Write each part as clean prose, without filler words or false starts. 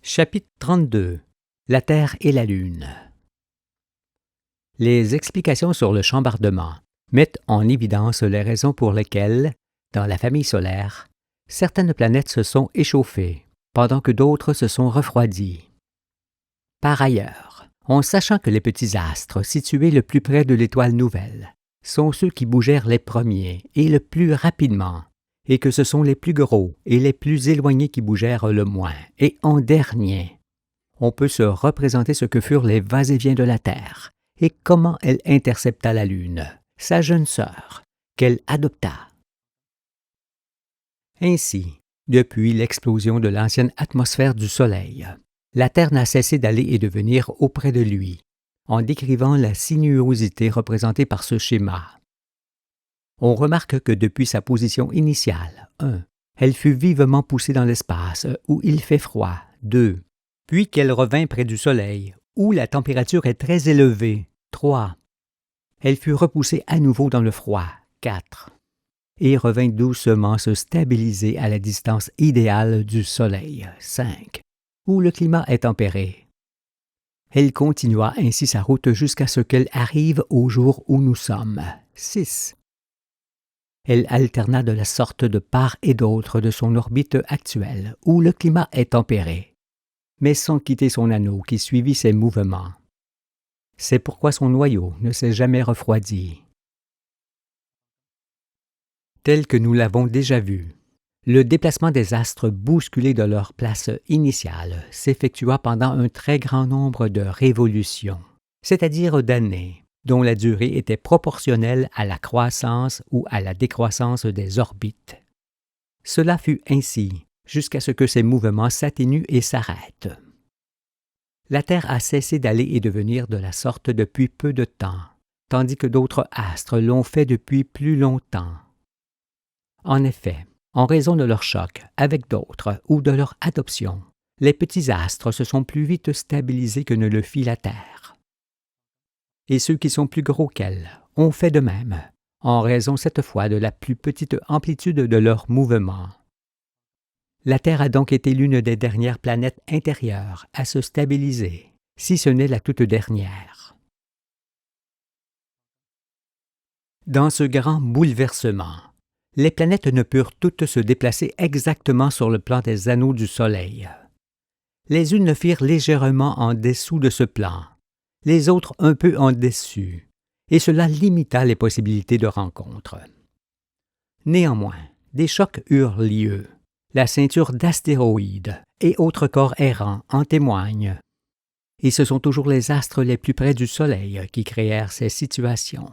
Chapitre 32. La Terre et la Lune. Les explications sur le chambardement mettent en évidence les raisons pour lesquelles, dans la famille solaire, certaines planètes se sont échauffées, pendant que d'autres se sont refroidies. Par ailleurs, en sachant que les petits astres situés le plus près de l'étoile nouvelle sont ceux qui bougèrent les premiers et le plus rapidement, et que ce sont les plus gros et les plus éloignés qui bougèrent le moins, et en dernier, on peut se représenter ce que furent les va-et-vient de la Terre, et comment elle intercepta la Lune, sa jeune sœur, qu'elle adopta. Ainsi, depuis l'explosion de l'ancienne atmosphère du Soleil, la Terre n'a cessé d'aller et de venir auprès de lui, en décrivant la sinuosité représentée par ce schéma. On remarque que depuis sa position initiale, 1, elle fut vivement poussée dans l'espace, où il fait froid, 2, puis qu'elle revint près du Soleil, où la température est très élevée, 3. Elle fut repoussée à nouveau dans le froid, 4. Et revint doucement se stabiliser à la distance idéale du Soleil, 5, où le climat est tempéré. Elle continua ainsi sa route jusqu'à ce qu'elle arrive au jour où nous sommes, 6. Elle alterna de la sorte de part et d'autre de son orbite actuelle, où le climat est tempéré, mais sans quitter son anneau qui suivit ses mouvements. C'est pourquoi son noyau ne s'est jamais refroidi. Tel que nous l'avons déjà vu, le déplacement des astres bousculés de leur place initiale s'effectua pendant un très grand nombre de révolutions, c'est-à-dire d'années, dont la durée était proportionnelle à la croissance ou à la décroissance des orbites. Cela fut ainsi jusqu'à ce que ces mouvements s'atténuent et s'arrêtent. La Terre a cessé d'aller et de venir de la sorte depuis peu de temps, tandis que d'autres astres l'ont fait depuis plus longtemps. En effet, en raison de leur choc avec d'autres ou de leur adoption, les petits astres se sont plus vite stabilisés que ne le fit la Terre. Et ceux qui sont plus gros qu'elle ont fait de même, en raison cette fois de la plus petite amplitude de leur mouvement. La Terre a donc été l'une des dernières planètes intérieures à se stabiliser, si ce n'est la toute dernière. Dans ce grand bouleversement, les planètes ne purent toutes se déplacer exactement sur le plan des anneaux du Soleil. Les unes le firent légèrement en dessous de ce plan, les autres un peu en dessus, et cela limita les possibilités de rencontre. Néanmoins, des chocs eurent lieu. La ceinture d'astéroïdes et autres corps errants en témoignent. Et ce sont toujours les astres les plus près du Soleil qui créèrent ces situations.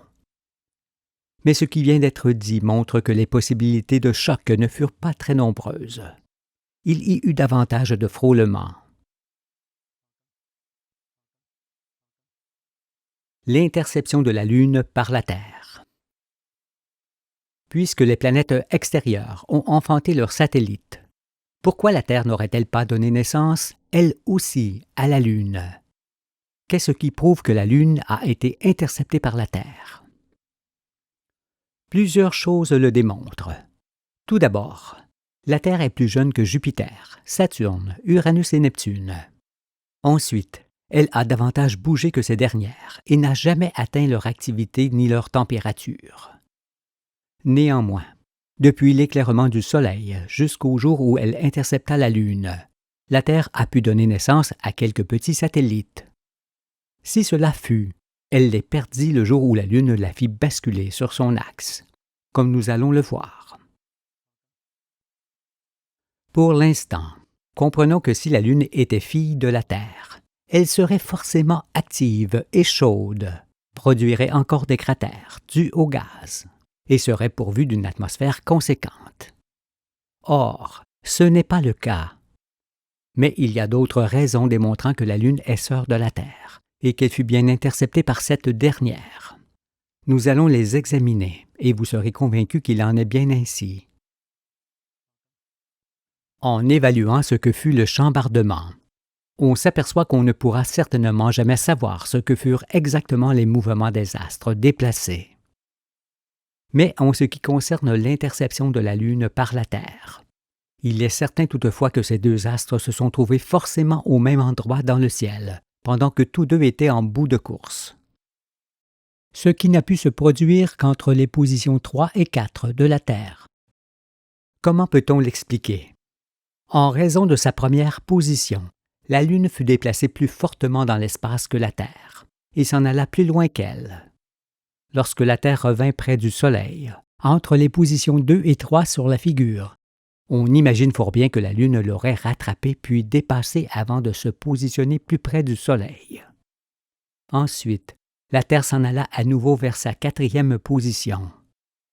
Mais ce qui vient d'être dit montre que les possibilités de choc ne furent pas très nombreuses. Il y eut davantage de frôlements. L'interception de la Lune par la Terre. Puisque les planètes extérieures ont enfanté leurs satellites, pourquoi la Terre n'aurait-elle pas donné naissance, elle aussi, à la Lune? Qu'est-ce qui prouve que la Lune a été interceptée par la Terre? Plusieurs choses le démontrent. Tout d'abord, la Terre est plus jeune que Jupiter, Saturne, Uranus et Neptune. Ensuite, elle a davantage bougé que ces dernières et n'a jamais atteint leur activité ni leur température. Néanmoins, depuis l'éclairement du Soleil jusqu'au jour où elle intercepta la Lune, la Terre a pu donner naissance à quelques petits satellites. Si cela fut, elle les perdit le jour où la Lune la fit basculer sur son axe, comme nous allons le voir. Pour l'instant, comprenons que si la Lune était fille de la Terre, elle serait forcément active et chaude, produirait encore des cratères dus au gaz, et serait pourvue d'une atmosphère conséquente. Or, ce n'est pas le cas. Mais il y a d'autres raisons démontrant que la Lune est sœur de la Terre, et qu'elle fut bien interceptée par cette dernière. Nous allons les examiner, et vous serez convaincus qu'il en est bien ainsi. En évaluant ce que fut le chambardement, on s'aperçoit qu'on ne pourra certainement jamais savoir ce que furent exactement les mouvements des astres déplacés. Mais en ce qui concerne l'interception de la Lune par la Terre, Il est certain toutefois que ces deux astres se sont trouvés forcément au même endroit dans le ciel, pendant que tous deux étaient en bout de course. Ce qui n'a pu se produire qu'entre les positions 3 et 4 de la Terre. Comment peut-on l'expliquer? En raison de sa première position, la Lune fut déplacée plus fortement dans l'espace que la Terre, et s'en alla plus loin qu'elle. Lorsque la Terre revint près du Soleil, entre les positions 2 et 3 sur la figure, on imagine fort bien que la Lune l'aurait rattrapée puis dépassée avant de se positionner plus près du Soleil. Ensuite, la Terre s'en alla à nouveau vers sa 4e position,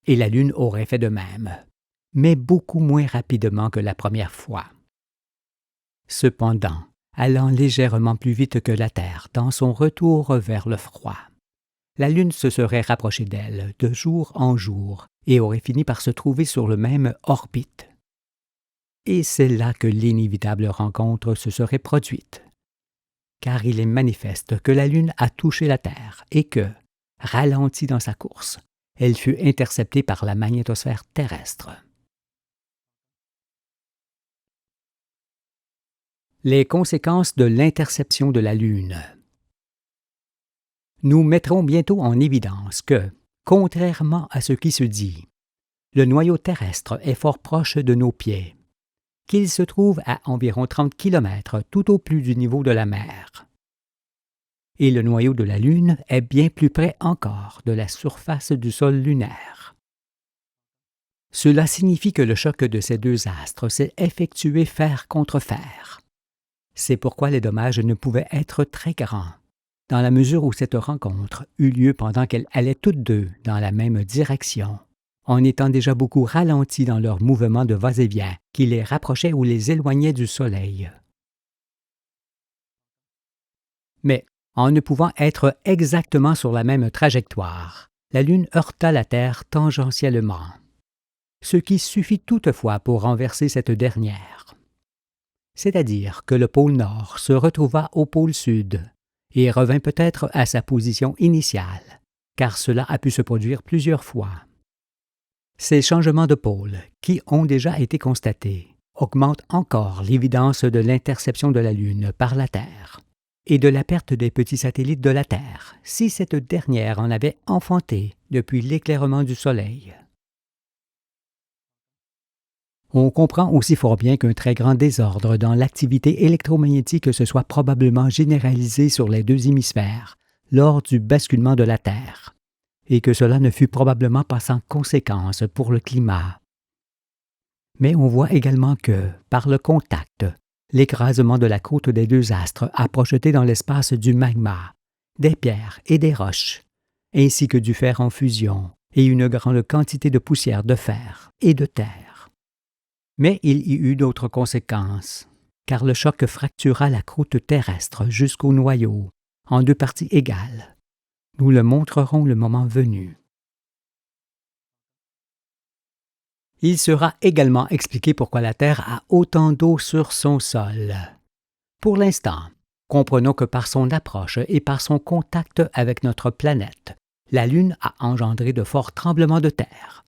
et la Lune aurait fait de même, mais beaucoup moins rapidement que la première fois. Cependant, allant légèrement plus vite que la Terre dans son retour vers le froid, la Lune se serait rapprochée d'elle de jour en jour et aurait fini par se trouver sur le même orbite. Et c'est là que l'inévitable rencontre se serait produite. Car il est manifeste que la Lune a touché la Terre et que, ralentie dans sa course, elle fut interceptée par la magnétosphère terrestre. Les conséquences de l'interception de la Lune. Nous mettrons bientôt en évidence que, contrairement à ce qui se dit, le noyau terrestre est fort proche de nos pieds, qu'il se trouve à environ 30 km tout au plus du niveau de la mer. Et le noyau de la Lune est bien plus près encore de la surface du sol lunaire. Cela signifie que le choc de ces deux astres s'est effectué fer contre fer. C'est pourquoi les dommages ne pouvaient être très grands, dans la mesure où cette rencontre eut lieu pendant qu'elles allaient toutes deux dans la même direction, en étant déjà beaucoup ralenties dans leur mouvement de va-et-vient qui les rapprochait ou les éloignait du Soleil. Mais, en ne pouvant être exactement sur la même trajectoire, la Lune heurta la Terre tangentiellement, ce qui suffit toutefois pour renverser cette dernière. C'est-à-dire que le pôle Nord se retrouva au pôle Sud et revint peut-être à sa position initiale, car cela a pu se produire plusieurs fois. Ces changements de pôle, qui ont déjà été constatés, augmentent encore l'évidence de l'interception de la Lune par la Terre et de la perte des petits satellites de la Terre, si cette dernière en avait enfanté depuis l'éclairement du Soleil. On comprend aussi fort bien qu'un très grand désordre dans l'activité électromagnétique se soit probablement généralisé sur les deux hémisphères lors du basculement de la Terre, et que cela ne fut probablement pas sans conséquence pour le climat. Mais on voit également que, par le contact, l'écrasement de la croûte des deux astres a projeté dans l'espace du magma, des pierres et des roches, ainsi que du fer en fusion et une grande quantité de poussière de fer et de terre. Mais il y eut d'autres conséquences, car le choc fractura la croûte terrestre jusqu'au noyau, en deux parties égales. Nous le montrerons le moment venu. Il sera également expliqué pourquoi la Terre a autant d'eau sur son sol. Pour l'instant, comprenons que par son approche et par son contact avec notre planète, la Lune a engendré de forts tremblements de terre,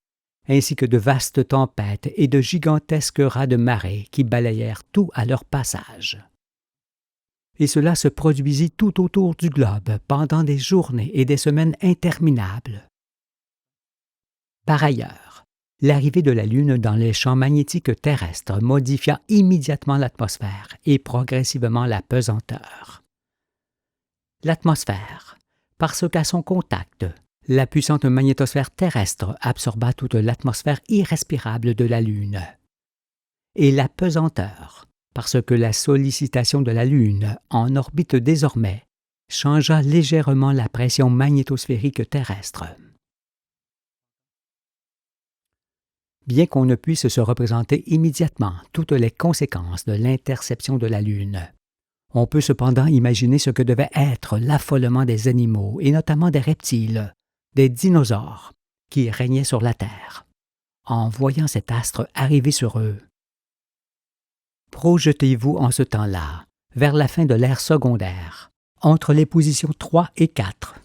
ainsi que de vastes tempêtes et de gigantesques rats de marée qui balayèrent tout à leur passage. Et cela se produisit tout autour du globe pendant des journées et des semaines interminables. Par ailleurs, l'arrivée de la Lune dans les champs magnétiques terrestres modifia immédiatement l'atmosphère et progressivement la pesanteur. L'atmosphère, parce qu'à son contact, la puissante magnétosphère terrestre absorba toute l'atmosphère irrespirable de la Lune. Et la pesanteur, parce que la sollicitation de la Lune, en orbite désormais, changea légèrement la pression magnétosphérique terrestre. Bien qu'on ne puisse se représenter immédiatement toutes les conséquences de l'interception de la Lune, on peut cependant imaginer ce que devait être l'affolement des animaux, et notamment des reptiles, des dinosaures, qui régnaient sur la Terre, en voyant cet astre arriver sur eux. Projetez-vous en ce temps-là, vers la fin de l'ère secondaire, entre les positions 3 et 4,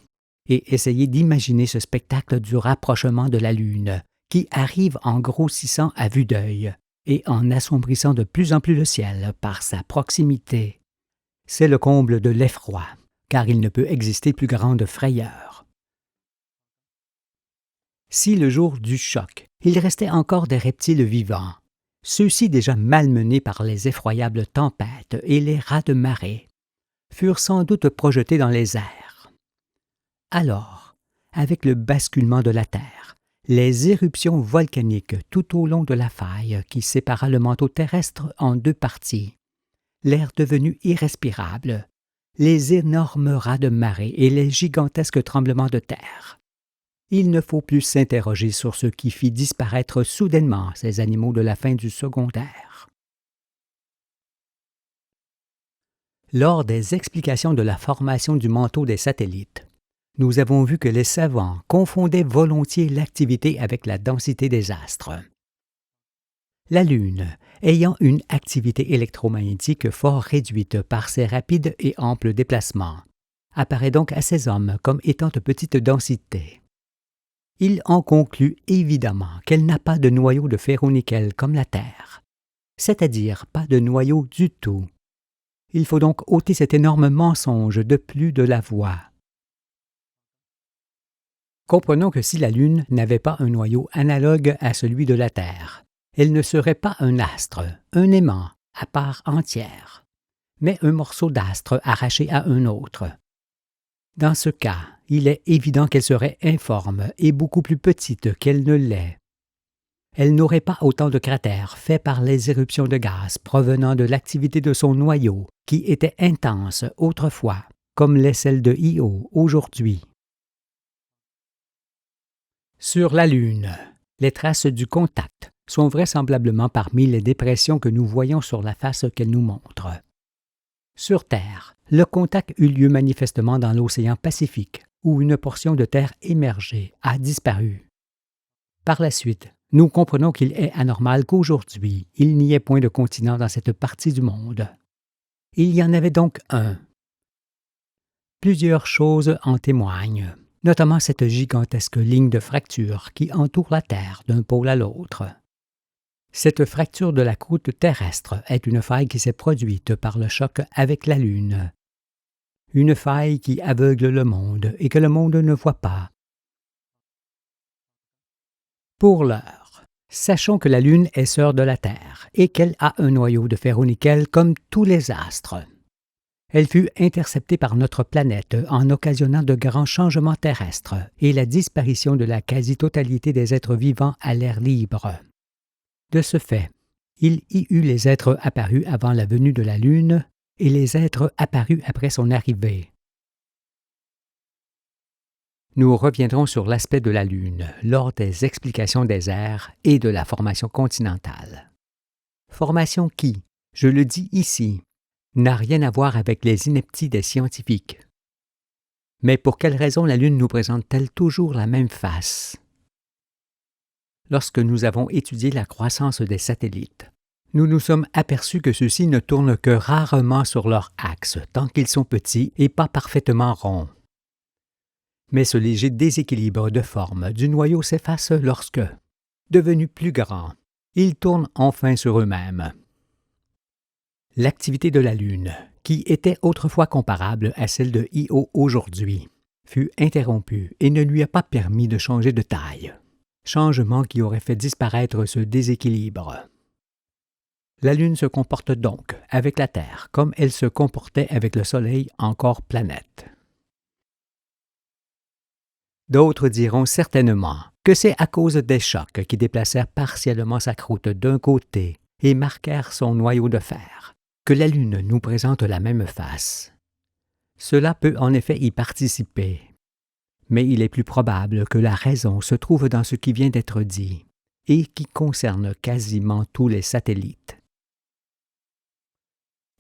et essayez d'imaginer ce spectacle du rapprochement de la Lune, qui arrive en grossissant à vue d'œil, et en assombrissant de plus en plus le ciel par sa proximité. C'est le comble de l'effroi, car il ne peut exister plus grande frayeur. Si le jour du choc, il restait encore des reptiles vivants, ceux-ci déjà malmenés par les effroyables tempêtes et les rats de marée, furent sans doute projetés dans les airs. Alors, avec le basculement de la Terre, les éruptions volcaniques tout au long de la faille qui sépara le manteau terrestre en deux parties, l'air devenu irrespirable, les énormes rats de marée et les gigantesques tremblements de terre. Il ne faut plus s'interroger sur ce qui fit disparaître soudainement ces animaux de la fin du secondaire. Lors des explications de la formation du manteau des satellites, nous avons vu que les savants confondaient volontiers l'activité avec la densité des astres. La Lune, ayant une activité électromagnétique fort réduite par ses rapides et amples déplacements, apparaît donc à ces hommes comme étant de petite densité. Il en conclut évidemment qu'elle n'a pas de noyau de ferro-nickel comme la Terre, c'est-à-dire pas de noyau du tout. Il faut donc ôter cet énorme mensonge de plus de la voie. Comprenons que si la Lune n'avait pas un noyau analogue à celui de la Terre, elle ne serait pas un astre, un aimant, à part entière, mais un morceau d'astre arraché à un autre. Dans ce cas, il est évident qu'elle serait informe et beaucoup plus petite qu'elle ne l'est. Elle n'aurait pas autant de cratères faits par les éruptions de gaz provenant de l'activité de son noyau, qui était intense autrefois, comme l'est celle de Io aujourd'hui. Sur la Lune, les traces du contact sont vraisemblablement parmi les dépressions que nous voyons sur la face qu'elle nous montre. Sur Terre, le contact eut lieu manifestement dans l'océan Pacifique, où une portion de terre émergée a disparu. Par la suite, nous comprenons qu'il est anormal qu'aujourd'hui, il n'y ait point de continent dans cette partie du monde. Il y en avait donc un. Plusieurs choses en témoignent, notamment cette gigantesque ligne de fracture qui entoure la Terre d'un pôle à l'autre. Cette fracture de la croûte terrestre est une faille qui s'est produite par le choc avec la Lune. Une faille qui aveugle le monde et que le monde ne voit pas. Pour l'heure, sachons que la Lune est sœur de la Terre et qu'elle a un noyau de ferro-nickel comme tous les astres. Elle fut interceptée par notre planète en occasionnant de grands changements terrestres et la disparition de la quasi-totalité des êtres vivants à l'air libre. De ce fait, il y eut les êtres apparus avant la venue de la Lune et les êtres apparus après son arrivée. Nous reviendrons sur l'aspect de la Lune lors des explications des airs et de la formation continentale. Formation qui, je le dis ici, n'a rien à voir avec les inepties des scientifiques. Mais pour quelle raison la Lune nous présente-t-elle toujours la même face? Lorsque nous avons étudié la croissance des satellites, nous nous sommes aperçus que ceux-ci ne tournent que rarement sur leur axe tant qu'ils sont petits et pas parfaitement ronds. Mais ce léger déséquilibre de forme du noyau s'efface lorsque, devenus plus grands, ils tournent enfin sur eux-mêmes. L'activité de la Lune, qui était autrefois comparable à celle de Io aujourd'hui, fut interrompue et ne lui a pas permis de changer de taille, changement qui aurait fait disparaître ce déséquilibre. La Lune se comporte donc avec la Terre comme elle se comportait avec le Soleil encore planète. D'autres diront certainement que c'est à cause des chocs qui déplacèrent partiellement sa croûte d'un côté et marquèrent son noyau de fer, que la Lune nous présente la même face. Cela peut en effet y participer, mais il est plus probable que la raison se trouve dans ce qui vient d'être dit et qui concerne quasiment tous les satellites.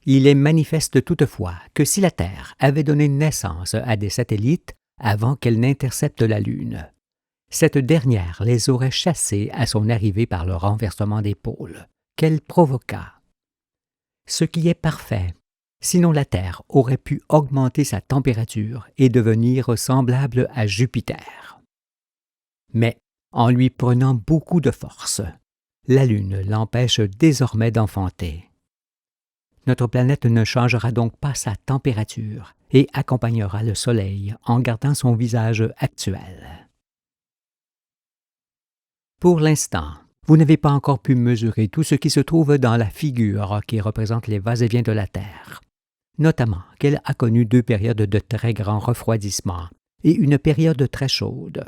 Il est manifeste toutefois que si la Terre avait donné naissance à des satellites avant qu'elle n'intercepte la Lune, cette dernière les aurait chassés à son arrivée par le renversement des pôles, qu'elle provoqua. Ce qui est parfait, sinon la Terre aurait pu augmenter sa température et devenir semblable à Jupiter. Mais, en lui prenant beaucoup de force, la Lune l'empêche désormais d'enfanter. Notre planète ne changera donc pas sa température et accompagnera le Soleil en gardant son visage actuel. Pour l'instant, vous n'avez pas encore pu mesurer tout ce qui se trouve dans la figure qui représente les va-et-vient de la Terre, notamment qu'elle a connu 2 périodes de très grand refroidissement et une période très chaude,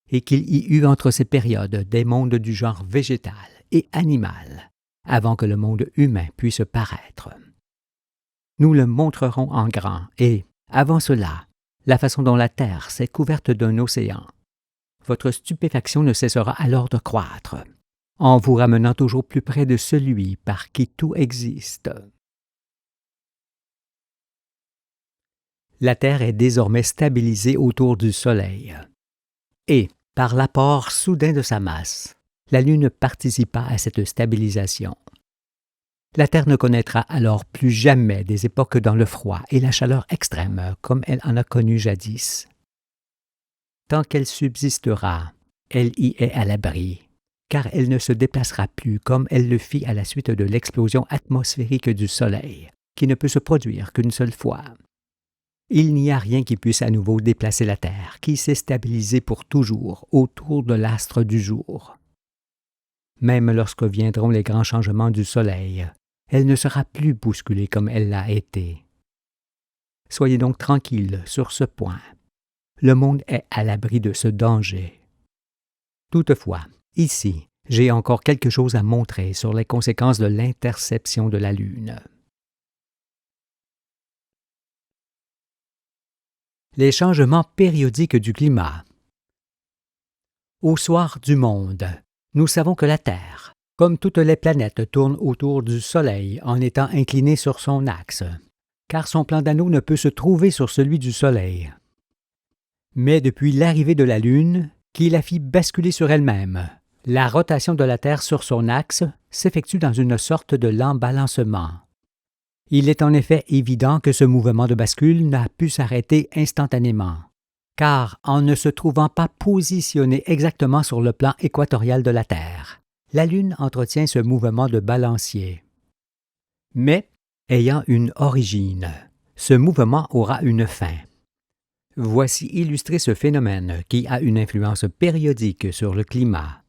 et qu'il y eut entre ces périodes des mondes du genre végétal et animal, avant que le monde humain puisse paraître. Nous le montrerons en grand et, avant cela, la façon dont la Terre s'est couverte d'un océan. Votre stupéfaction ne cessera alors de croître, en vous ramenant toujours plus près de celui par qui tout existe. La Terre est désormais stabilisée autour du Soleil. Et, par l'apport soudain de sa masse, la Lune participa à cette stabilisation. La Terre ne connaîtra alors plus jamais des époques dans le froid et la chaleur extrême comme elle en a connu jadis. Tant qu'elle subsistera, elle y est à l'abri, car elle ne se déplacera plus comme elle le fit à la suite de l'explosion atmosphérique du Soleil, qui ne peut se produire qu'une seule fois. Il n'y a rien qui puisse à nouveau déplacer la Terre, qui s'est stabilisée pour toujours autour de l'astre du jour. Même lorsque viendront les grands changements du Soleil, elle ne sera plus bousculée comme elle l'a été. Soyez donc tranquille sur ce point. Le monde est à l'abri de ce danger. Toutefois, ici, j'ai encore quelque chose à montrer sur les conséquences de l'interception de la Lune. Les changements périodiques du climat. Au soir du monde, nous savons que la Terre, comme toutes les planètes, tourne autour du Soleil en étant inclinée sur son axe, car son plan d'anneau ne peut se trouver sur celui du Soleil. Mais depuis l'arrivée de la Lune, qui la fit basculer sur elle-même, la rotation de la Terre sur son axe s'effectue dans une sorte de lent balancement. Il est en effet évident que ce mouvement de bascule n'a pu s'arrêter instantanément, car en ne se trouvant pas positionné exactement sur le plan équatorial de la Terre, la Lune entretient ce mouvement de balancier. Mais, ayant une origine, ce mouvement aura une fin. Voici illustrer ce phénomène qui a une influence périodique sur le climat.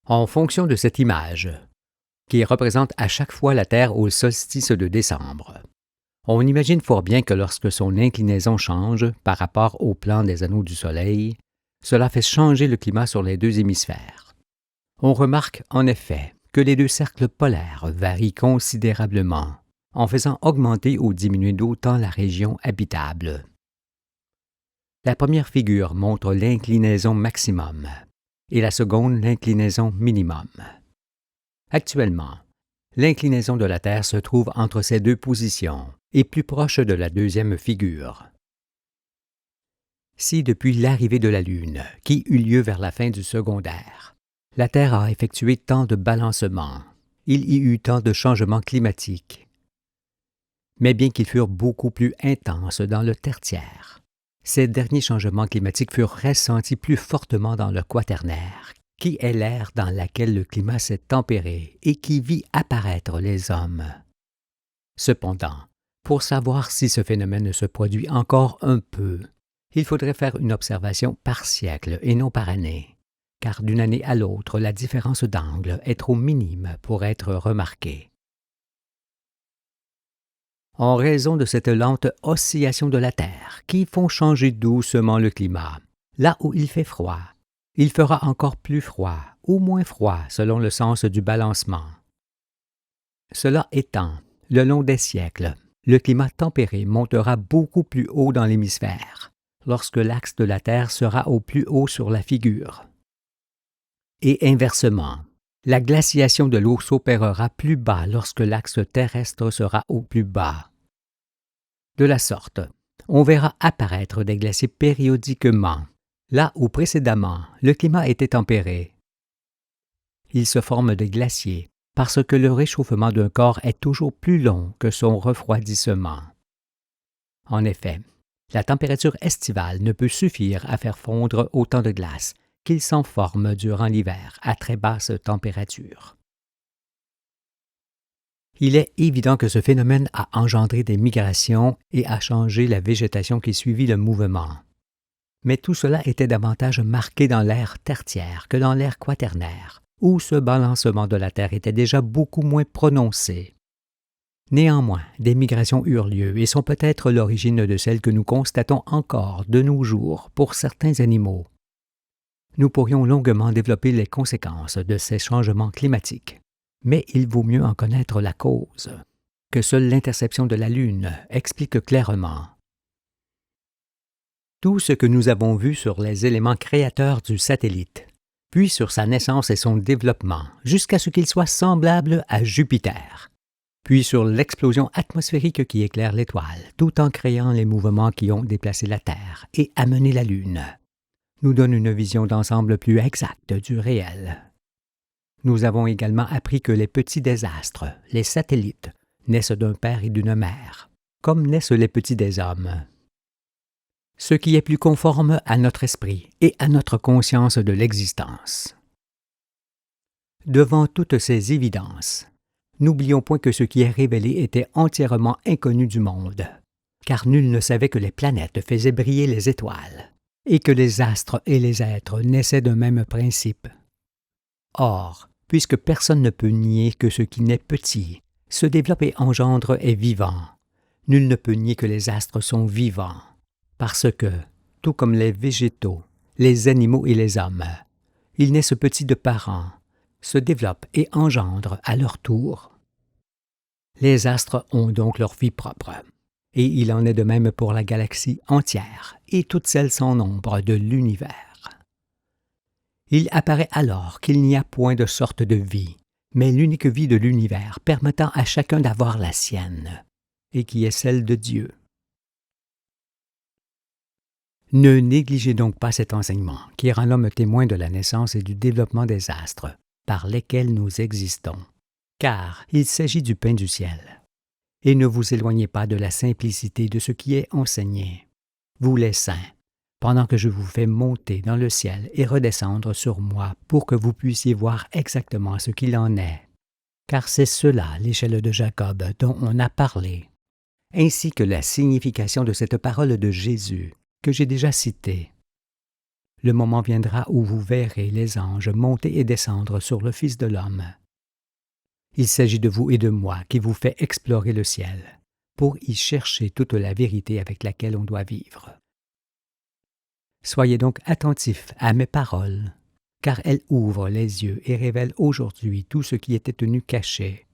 En fonction de cette image, qui représente à chaque fois la Terre au solstice de décembre, on imagine fort bien que lorsque son inclinaison change par rapport au plan des anneaux du Soleil, cela fait changer le climat sur les 2 hémisphères. On remarque en effet que les 2 cercles polaires varient considérablement, en faisant augmenter ou diminuer d'autant la région habitable. La première figure montre l'inclinaison maximum et la seconde l'inclinaison minimum. Actuellement, l'inclinaison de la Terre se trouve entre ces 2 positions et plus proche de la deuxième figure. Si depuis l'arrivée de la Lune, qui eut lieu vers la fin du secondaire, la Terre a effectué tant de balancements, il y eut tant de changements climatiques, mais bien qu'ils furent beaucoup plus intenses dans le tertiaire, ces derniers changements climatiques furent ressentis plus fortement dans le quaternaire, qui est l'ère dans laquelle le climat s'est tempéré et qui vit apparaître les hommes. Cependant, pour savoir si ce phénomène se produit encore un peu, il faudrait faire une observation par siècle et non par année, car d'une année à l'autre, la différence d'angle est trop minime pour être remarquée. En raison de cette lente oscillation de la Terre qui font changer doucement le climat, là où il fait froid, il fera encore plus froid ou moins froid selon le sens du balancement. Cela étant, le long des siècles, le climat tempéré montera beaucoup plus haut dans l'hémisphère, lorsque l'axe de la Terre sera au plus haut sur la figure. Et inversement, la glaciation de l'eau s'opérera plus bas lorsque l'axe terrestre sera au plus bas. De la sorte, on verra apparaître des glaciers périodiquement, là où précédemment le climat était tempéré. Il se forme des glaciers parce que le réchauffement d'un corps est toujours plus long que son refroidissement. En effet, la température estivale ne peut suffire à faire fondre autant de glace, qu'ils s'en forment durant l'hiver à très basse température. Il est évident que ce phénomène a engendré des migrations et a changé la végétation qui suivit le mouvement. Mais tout cela était davantage marqué dans l'ère tertiaire que dans l'ère quaternaire, où ce balancement de la Terre était déjà beaucoup moins prononcé. Néanmoins, des migrations eurent lieu et sont peut-être l'origine de celles que nous constatons encore de nos jours pour certains animaux. Nous pourrions longuement développer les conséquences de ces changements climatiques, mais il vaut mieux en connaître la cause, que seule l'interception de la Lune explique clairement. Tout ce que nous avons vu sur les éléments créateurs du satellite, puis sur sa naissance et son développement, jusqu'à ce qu'il soit semblable à Jupiter, puis sur l'explosion atmosphérique qui éclaire l'étoile, tout en créant les mouvements qui ont déplacé la Terre et amené la Lune, nous donne une vision d'ensemble plus exacte du réel. Nous avons également appris que les petits désastres, les satellites, naissent d'un père et d'une mère, comme naissent les petits des hommes. Ce qui est plus conforme à notre esprit et à notre conscience de l'existence. Devant toutes ces évidences, n'oublions point que ce qui est révélé était entièrement inconnu du monde, car nul ne savait que les planètes faisaient briller les étoiles, et que les astres et les êtres naissaient d'un même principe. Or, puisque personne ne peut nier que ce qui naît petit, se développe et engendre est vivant, nul ne peut nier que les astres sont vivants, parce que, tout comme les végétaux, les animaux et les hommes, ils naissent petits de parents, se développent et engendrent à leur tour. Les astres ont donc leur vie propre, et il en est de même pour la galaxie entière et toutes celles sans nombre de l'univers. Il apparaît alors qu'il n'y a point de sorte de vie, mais l'unique vie de l'univers permettant à chacun d'avoir la sienne, et qui est celle de Dieu. Ne négligez donc pas cet enseignement qui rend l'homme témoin de la naissance et du développement des astres par lesquels nous existons, car il s'agit du pain du ciel. Et ne vous éloignez pas de la simplicité de ce qui est enseigné, vous les saints, pendant que je vous fais monter dans le ciel et redescendre sur moi pour que vous puissiez voir exactement ce qu'il en est, car c'est cela l'échelle de Jacob dont on a parlé, ainsi que la signification de cette parole de Jésus que j'ai déjà citée. Le moment viendra où vous verrez les anges monter et descendre sur le Fils de l'homme. Il s'agit de vous et de moi qui vous fait explorer le ciel, pour y chercher toute la vérité avec laquelle on doit vivre. Soyez donc attentifs à mes paroles, car elles ouvrent les yeux et révèlent aujourd'hui tout ce qui était tenu caché,